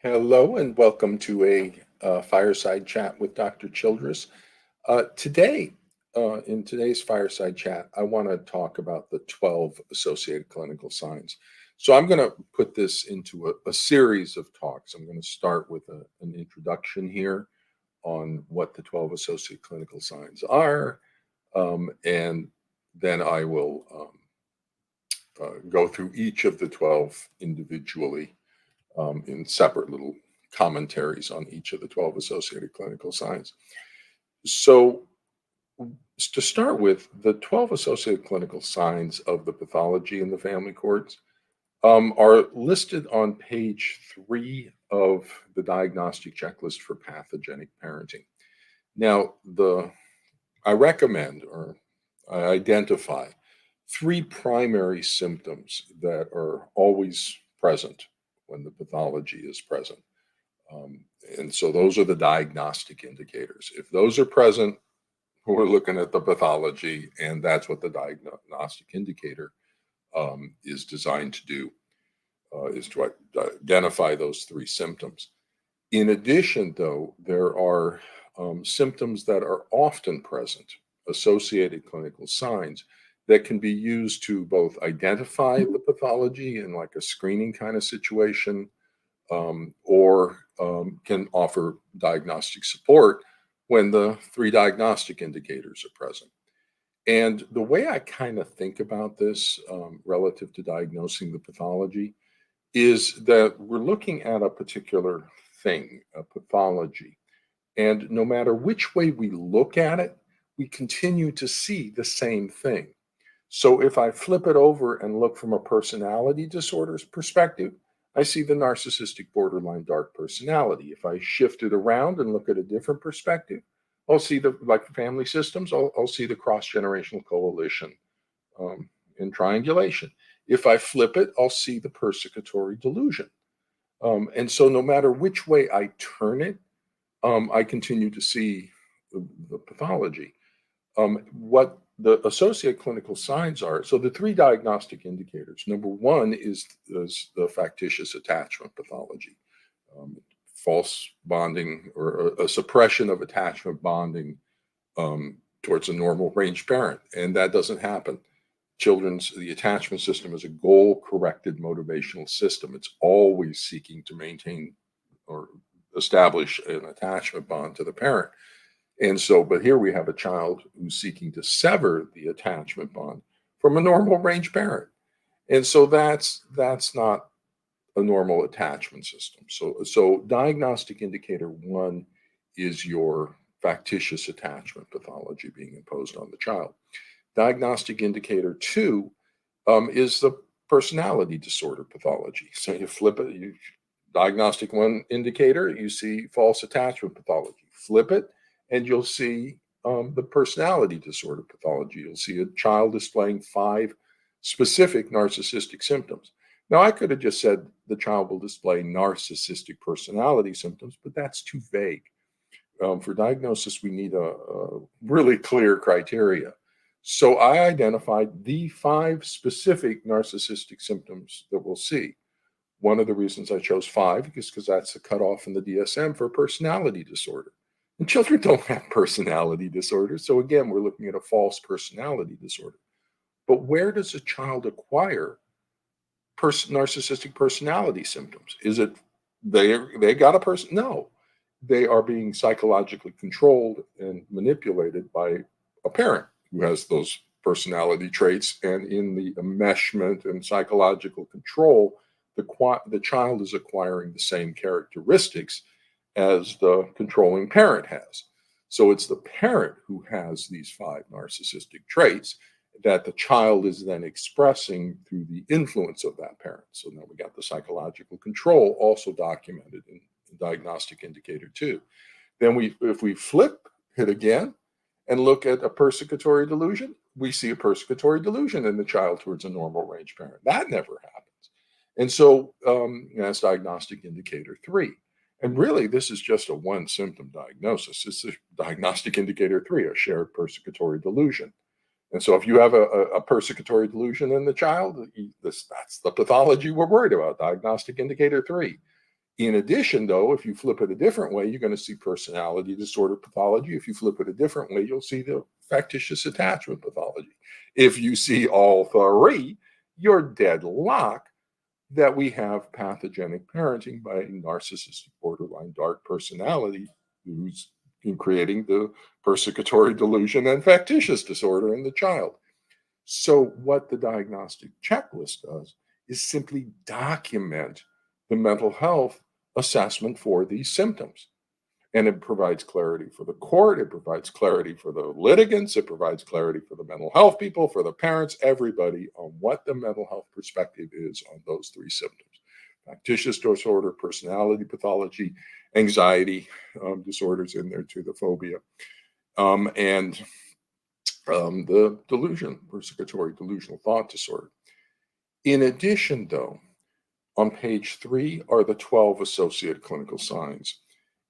Hello and welcome to a Fireside Chat with Dr. Childress. Today, in today's Fireside Chat, I want to talk about the 12 associated clinical signs. So I'm going to put this into a series of talks. I'm going to start with an introduction here on what the 12 associated clinical signs are, and then I will go through each of the 12 individually in separate little commentaries on each of the 12 associated clinical signs. So, to start with, the 12 associated clinical signs of the pathology in the family courts are listed on page 3 of the Diagnostic Checklist for Pathogenic Parenting. Now, I recommend or I identify 3 primary symptoms that are always present when the pathology is present. And so those are the diagnostic indicators. If those are present, we're looking at the pathology, and that's what the diagnostic indicator is designed to do, is to identify those 3 symptoms. In addition, though, there are symptoms that are often present, associated clinical signs, that can be used to both identify the pathology in like a screening kind of situation, or can offer diagnostic support when the 3 diagnostic indicators are present. And the way I kind of think about this relative to diagnosing the pathology is that we're looking at a particular thing, a pathology. And no matter which way we look at it, we continue to see the same thing. So if I flip it over and look from a personality disorders perspective, I see the narcissistic borderline dark personality. If I shift it around and look at a different perspective, I'll see like family systems, I'll see the cross-generational coalition in triangulation. If I flip it, I'll see the persecutory delusion. And so no matter which way I turn it, I continue to see the pathology. What the associated clinical signs are, so the 3 diagnostic indicators. Number 1 is the factitious attachment pathology, false bonding or a suppression of attachment bonding towards a normal range parent, and that doesn't happen. The attachment system is a goal-corrected motivational system. It's always seeking to maintain or establish an attachment bond to the parent. And so, but here we have a child who's seeking to sever the attachment bond from a normal range parent. And so that's not a normal attachment system. So diagnostic indicator 1 is your factitious attachment pathology being imposed on the child. Diagnostic indicator 2 is the personality disorder pathology. So you flip it, diagnostic 1 indicator, you see false attachment pathology. Flip it, and you'll see the personality disorder pathology. You'll see a child displaying 5 specific narcissistic symptoms. Now, I could have just said the child will display narcissistic personality symptoms, but that's too vague. For diagnosis, we need a really clear criteria. So I identified the 5 specific narcissistic symptoms that we'll see. One of the reasons I chose 5 is because that's the cutoff in the DSM for personality disorder. And children don't have personality disorders. So again, we're looking at a false personality disorder. But where does a child acquire narcissistic personality symptoms? Is it they got a person? No. They are being psychologically controlled and manipulated by a parent who has those personality traits. And in the enmeshment and psychological control, the child is acquiring the same characteristics as the controlling parent has. So it's the parent who has these 5 narcissistic traits that the child is then expressing through the influence of that parent. So now we got the psychological control also documented in diagnostic indicator 2. Then if we flip it again and look at a persecutory delusion, we see a persecutory delusion in the child towards a normal range parent. That never happens. And so that's diagnostic indicator 3. And really, this is just a 1 symptom diagnosis. It's a diagnostic indicator 3, a shared persecutory delusion. And so if you have a persecutory delusion in the child, that's the pathology we're worried about, diagnostic indicator 3. In addition, though, if you flip it a different way, you're going to see personality disorder pathology. If you flip it a different way, you'll see the factitious attachment pathology. If you see all three, you're deadlocked that we have pathogenic parenting by narcissistic borderline dark personality who's creating the persecutory delusion and factitious disorder in the child. So what the diagnostic checklist does is simply document the mental health assessment for these symptoms. And it provides clarity for the court, it provides clarity for the litigants, it provides clarity for the mental health people, for the parents, everybody on what the mental health perspective is on those three symptoms. Factitious disorder, personality pathology, anxiety disorders in there too, the phobia, and the delusion, persecutory delusional thought disorder. In addition, though, on page 3 are the 12 associated clinical signs.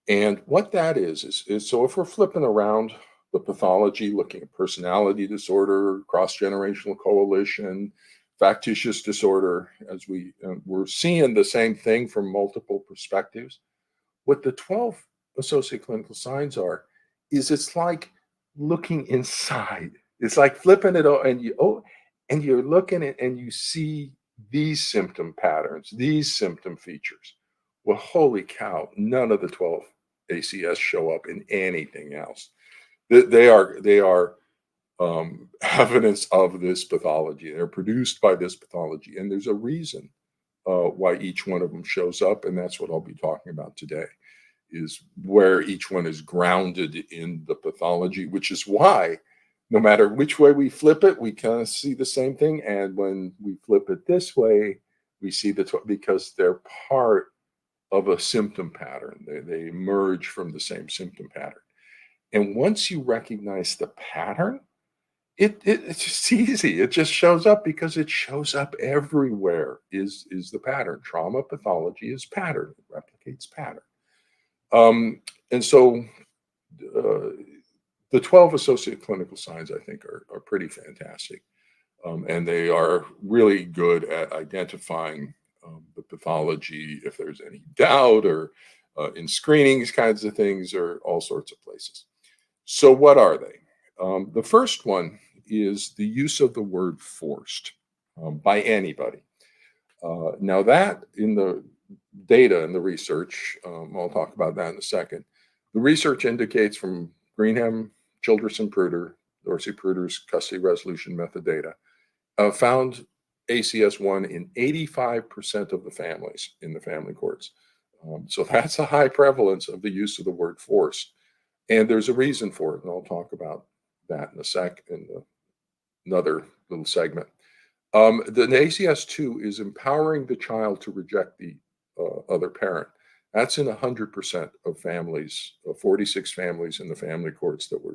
And what that is so if we're flipping around the pathology, looking at personality disorder, cross-generational coalition, factitious disorder, as we're seeing the same thing from multiple perspectives. What the 12 associated clinical signs are is it's like looking inside. It's like flipping it and you're looking at and you see these symptom patterns, these symptom features. Well, holy cow, none of the 12 ACS show up in anything else. They are evidence of this pathology. They're produced by this pathology, and there's a reason why each one of them shows up, and that's what I'll be talking about today, is where each one is grounded in the pathology, which is why no matter which way we flip it, we kind of see the same thing. And when we flip it this way, we see because they're part of a symptom pattern. They emerge from the same symptom pattern. And once you recognize the pattern, it's just easy. It just shows up because it shows up everywhere is the pattern. Trauma pathology is pattern. It replicates pattern. And so the 12 associated clinical signs, I think, are pretty fantastic. And they are really good at identifying the pathology, if there's any doubt, or in screenings kinds of things, or all sorts of places. So what are they? The first one is the use of the word forced by anybody. Now that in the data and the research, I'll talk about that in a second. The research indicates from Greenham, Childress, and Dorsey-Pruder's custody resolution method data, found ACS1 in 85% of the families in the family courts. So that's a high prevalence of the use of the word forced. And there's a reason for it, and I'll talk about that in another little segment. The ACS2 is empowering the child to reject the other parent. That's in 100% of families, 46 families in the family courts that we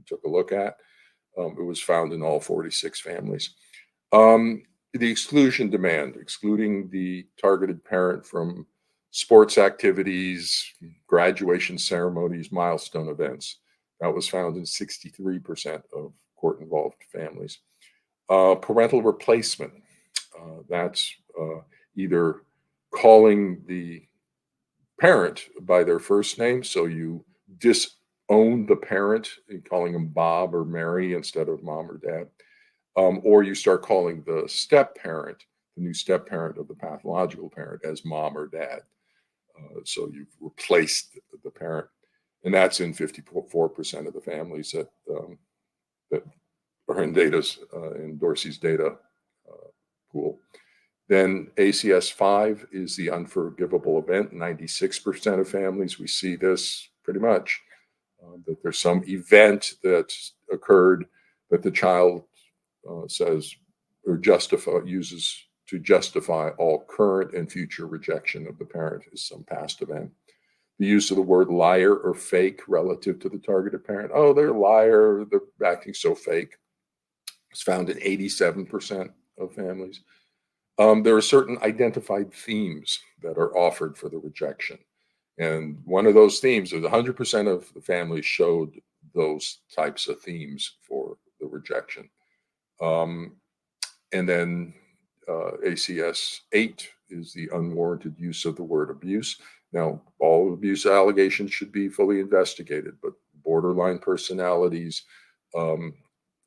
took a look at. It was found in all 46 families. The exclusion demand, excluding the targeted parent from sports activities, graduation ceremonies, milestone events. That was found in 63% of court-involved families. Parental replacement, that's either calling the parent by their first name, so you disown the parent, calling them Bob or Mary instead of mom or dad, or you start calling the step parent, the new step parent of the pathological parent, as mom or dad. So you've replaced the parent, and that's in 54% of the families that are in Dorsey's data pool. Then ACS5 is the unforgivable event. 96% of families, we see this pretty much, that there's some event that occurred that the child says or uses to justify all current and future rejection of the parent is some past event. The use of the word liar or fake relative to the targeted parent. Oh, they're a liar, they're acting so fake. It's found in 87% of families. There are certain identified themes that are offered for the rejection. And one of those themes is 100% of the families showed those types of themes for the rejection. And then ACS 8 is the unwarranted use of the word abuse. Now, all abuse allegations should be fully investigated, but borderline personalities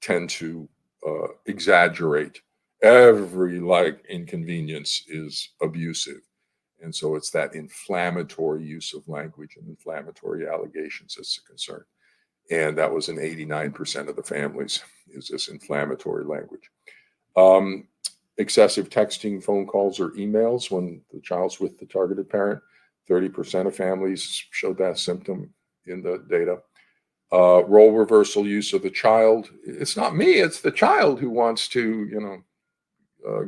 tend to exaggerate. Every inconvenience is abusive. And so it's that inflammatory use of language and inflammatory allegations that's a concern. And that was in 89% of the families, is this inflammatory language. Excessive texting, phone calls, or emails when the child's with the targeted parent. 30% of families showed that symptom in the data. Role reversal use of the child. It's not me, it's the child who wants to,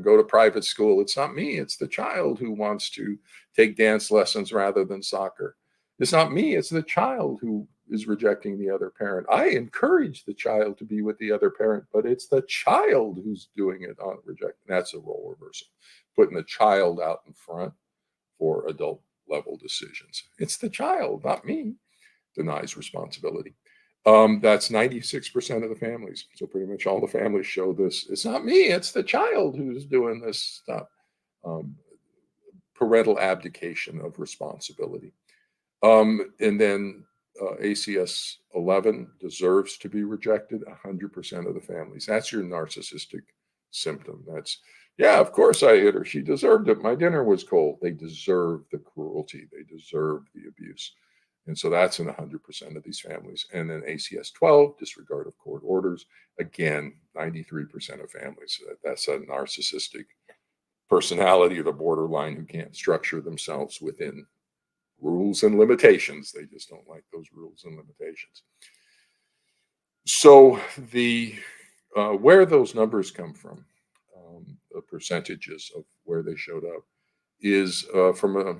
go to private school. It's not me, it's the child who wants to take dance lessons rather than soccer. It's not me, it's the child who is rejecting the other parent. I encourage the child to be with the other parent, but it's the child who's doing it on rejecting. That's a role reversal, putting the child out in front for adult level decisions. It's the child, not me. Denies responsibility. That's 96% of the families. So pretty much all the families show this. It's not me, it's the child who's doing this stuff. Parental abdication of responsibility. And then ACS 11 deserves to be rejected. 100% of the families. That's your narcissistic symptom. That's, yeah, of course I hit her. She deserved it. My dinner was cold. They deserve the cruelty. They deserve the abuse. And so that's in 100% of these families. And then ACS 12, disregard of court orders. Again, 93% of families. That's a narcissistic personality at a borderline who can't structure themselves within rules and limitations. They just don't like those rules and limitations. So the where those numbers come from, the percentages of where they showed up, is from a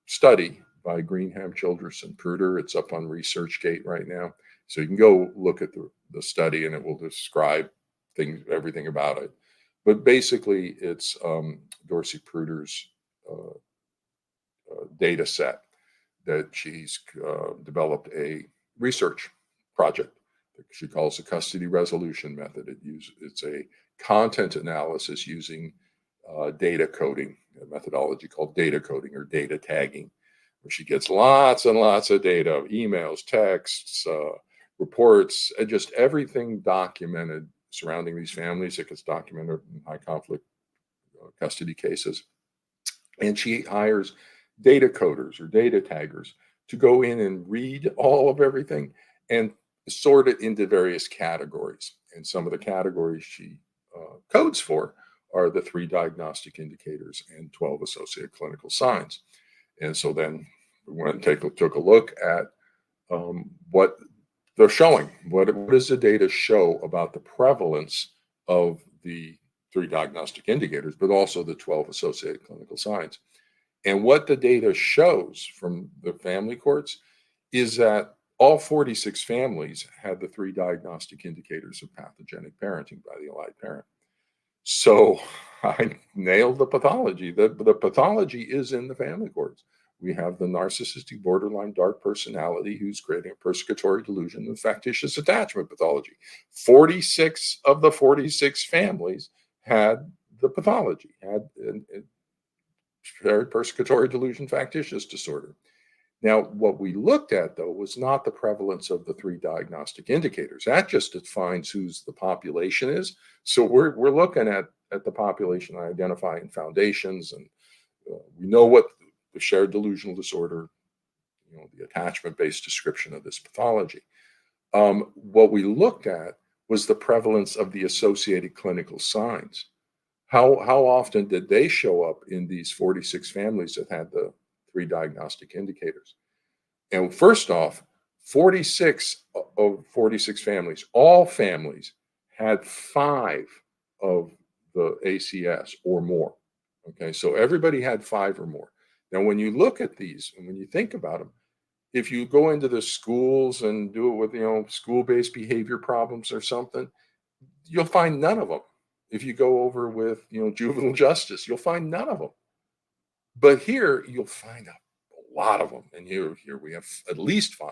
study by Greenham, Childress, and Pruder. It's up on ResearchGate right now. So you can go look at the study and it will describe everything about it. But basically, it's Dorsey Pruder's data set that she's developed a research project that she calls the custody resolution method. It's a content analysis using data coding, a methodology called data coding or data tagging, where she gets lots and lots of data, emails, texts, reports, and just everything documented surrounding these families. It gets documented in high conflict custody cases. And she hires data coders or data taggers to go in and read all of everything and sort it into various categories. And some of the categories she codes for are the 3 diagnostic indicators and 12 associated clinical signs. And so then we went and took a look at what they're showing. What does the data show about the prevalence of the 3 diagnostic indicators, but also the 12 associated clinical signs? And what the data shows from the family courts is that all 46 families had the 3 diagnostic indicators of pathogenic parenting by the allied parent. So I nailed the pathology. The pathology is in the family courts. We have the narcissistic borderline dark personality who's creating a persecutory delusion and factitious attachment pathology. 46 of the 46 families had the pathology, had shared persecutory delusion factitious disorder. Now, what we looked at, though, was not the prevalence of the 3 diagnostic indicators. That just defines who's the population is. So we're looking at the population identifying foundations, and we know what the shared delusional disorder, the attachment-based description of this pathology. What we looked at was the prevalence of the associated clinical signs. How often did they show up in these 46 families that had the 3 diagnostic indicators? And first off, 46 of 46 families, all families had 5 of the ACS or more. Okay, so everybody had 5 or more. Now, when you look at these and when you think about them, if you go into the schools and do it with, school-based behavior problems or something, you'll find none of them. If you go over with, juvenile justice, you'll find none of them. But here you'll find a lot of them. And here we have at least 5.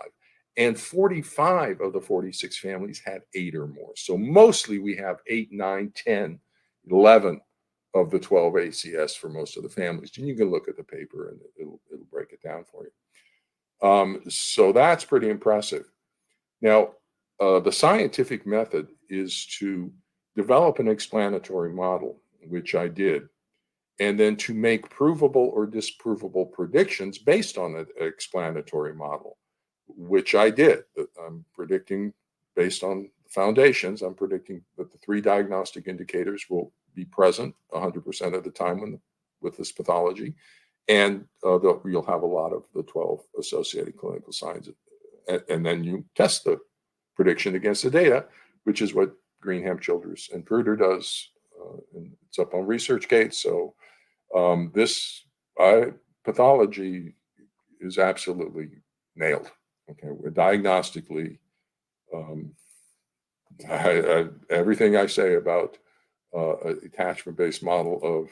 And 45 of the 46 families had 8 or more. So mostly we have 8, 9, 10, 11 of the 12 ACS for most of the families. And you can look at the paper and it'll break it down for you. So that's pretty impressive. Now, the scientific method is to develop an explanatory model, which I did, and then to make provable or disprovable predictions based on an explanatory model, which I did. I'm predicting based on foundations, I'm predicting that the 3 diagnostic indicators will be present 100% of the time with this pathology, and you'll have a lot of the 12 associated clinical signs. And then you test the prediction against the data, which is what Greenham, Childress, and Pruder does. And it's up on ResearchGate. So this pathology is absolutely nailed. Okay, we're diagnostically, everything I say about an attachment-based model of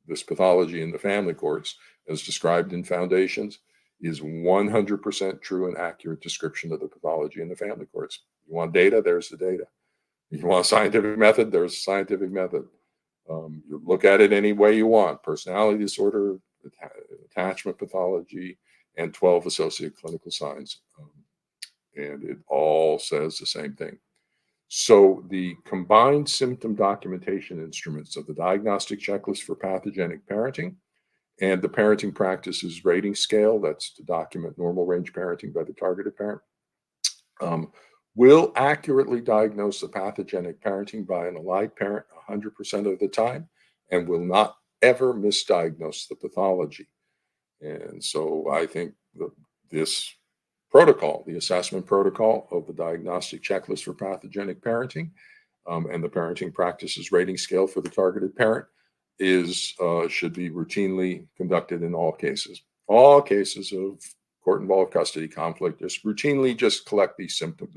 this pathology in the family courts, as described in Foundations, is 100% true and accurate description of the pathology in the family courts. You want data? There's the data. You want a scientific method? There's a scientific method. You look at it any way you want: personality disorder, attachment pathology, and 12 associated clinical signs. And it all says the same thing. So the combined symptom documentation instruments of the Diagnostic Checklist for Pathogenic Parenting and the Parenting Practices Rating Scale, that's to document normal range parenting by the targeted parent, will accurately diagnose the pathogenic parenting by an alive parent 100% of the time and will not ever misdiagnose the pathology. And so I think this protocol, the assessment protocol of the Diagnostic Checklist for Pathogenic Parenting and the Parenting Practices Rating Scale for the targeted parent should be routinely conducted in all cases. All cases of court-involved custody conflict, just routinely collect the symptom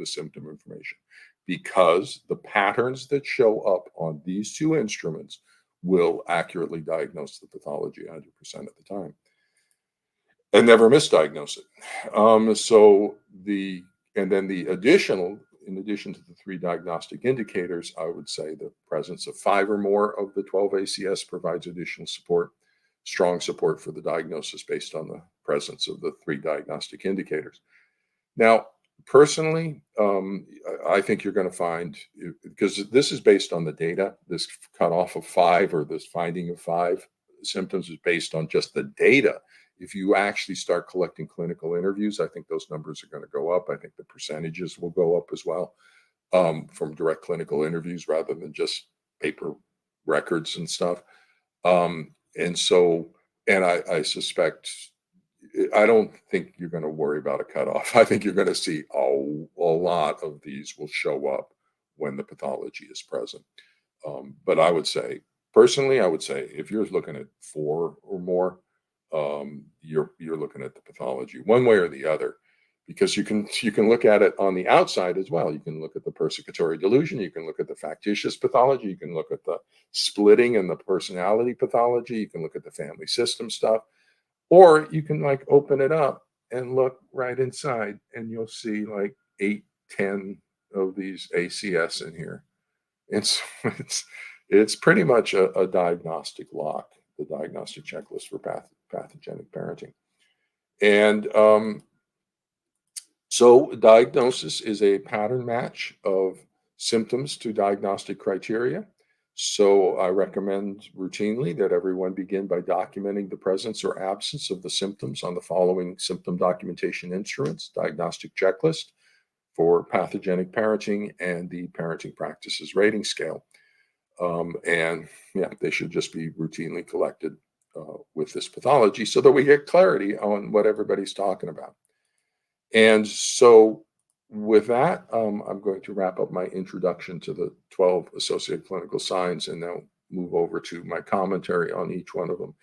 information, because the patterns that show up on these 2 instruments will accurately diagnose the pathology 100% of the time and never misdiagnose it. And then in addition to the 3 diagnostic indicators, I would say the presence of 5 or more of the 12 ACS provides additional support, strong support for the diagnosis based on the presence of the 3 diagnostic indicators. Now, personally, I think you're going to find, because this is based on the data, this cutoff of 5 or this finding of 5 symptoms is based on just the data. If you actually start collecting clinical interviews, I think those numbers are going to go up. I think the percentages will go up as well from direct clinical interviews rather than just paper records and stuff. And I suspect, I don't think you're going to worry about a cutoff. I think you're going to see a lot of these will show up when the pathology is present. But I would say, personally, if you're looking at 4 or more, you're looking at the pathology one way or the other, because you can look at it on the outside as well. You can look at the persecutory delusion, you can look at the factitious pathology, you can look at the splitting and the personality pathology, you can look at the family system stuff, or you can open it up and look right inside and you'll see 8, 10 of these ACS in here. It's pretty much a diagnostic lock, the Diagnostic Checklist for Pathogenic Parenting. And so diagnosis is a pattern match of symptoms to diagnostic criteria. So I recommend routinely that everyone begin by documenting the presence or absence of the symptoms on the following symptom documentation instruments: Diagnostic Checklist for Pathogenic Parenting and the Parenting Practices Rating Scale. And yeah, they should just be routinely collected with this pathology so that we get clarity on what everybody's talking about. And so with that, I'm going to wrap up my introduction to the 12 associated clinical signs and now move over to my commentary on each one of them.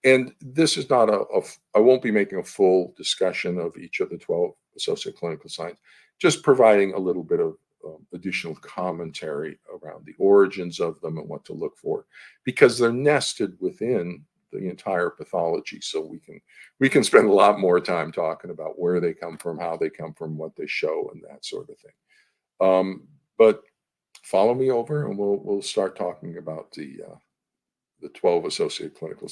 And this is not I won't be making a full discussion of each of the 12 associated clinical signs, just providing a little bit of additional commentary around the origins of them and what to look for, because they're nested within the entire pathology. So we can spend a lot more time talking about where they come from, how they come from, what they show, and that sort of thing. But follow me over and we'll start talking about the 12 associated clinical